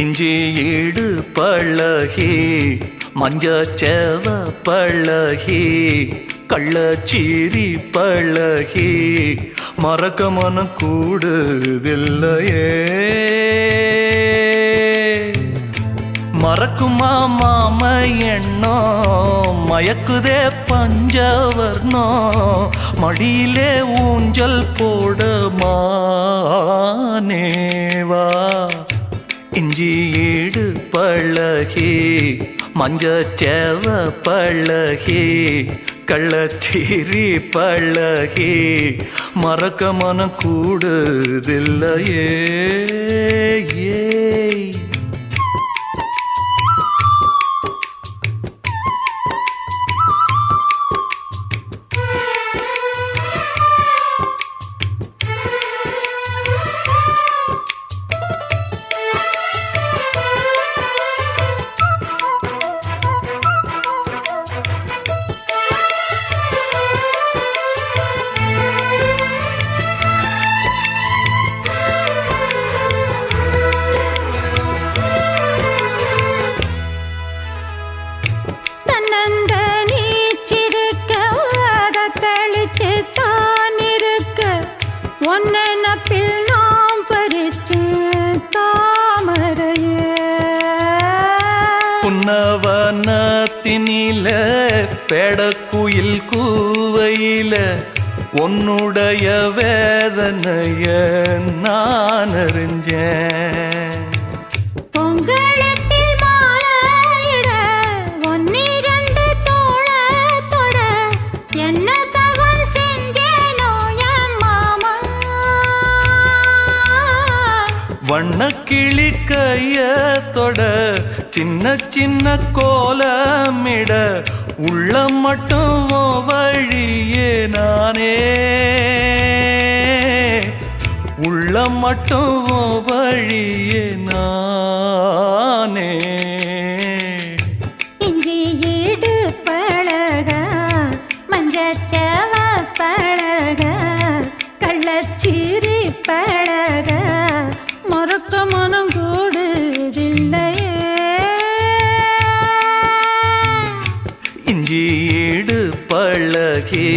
இஞ்சி ஈடு பழகி மஞ்சச்சேவ பழகி கள்ளச்சீரி பழகி மறக்க மனம் கூடுதில்லையே. மறக்குமா மாம எண்ணோ மயக்குதே பஞ்சவர்ணோ மடியிலே ஊஞ்சல் போட மானேவா. இஞ்சி ஈடு பழகி மஞ்சச்சேவ பழகி கள்ளச்சீரி பழகி மறக்க மனம் கூடுதில்லையே. புன்னவனத்தினில பெடக்குயில் கூவையில உன்னுடைய வேதனைய நான் அறிஞ்சேன். வண்ணக்கிளி கையத்தொட சின்ன சின்ன கோலமிட உள்ள மட்டும் வழியே நானே உள்ள மட்டும் வழியே நானே. இஞ்சி ஈடு பழக மஞ்சச்சேவ பழக கள்ளச்சீரி பழக மறக்க மனம் கூடுதில்லையே. இஞ்சி ஈடு பழகி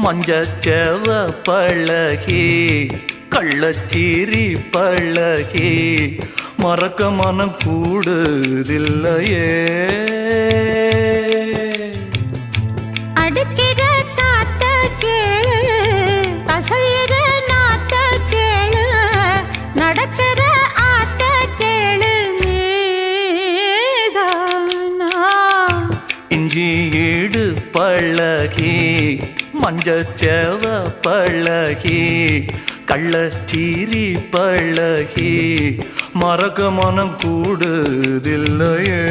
மஞ்சச்சேவ பழகி கள்ளச்சீரி பழகி மறக்க மனம் கூடுதில்லையே. இஞ்சி ஈடு பழகி மஞ்சச்சேவ பழகி கள்ளச்சீரி பழகி மறக்க மனம் கூடுதில்லையே.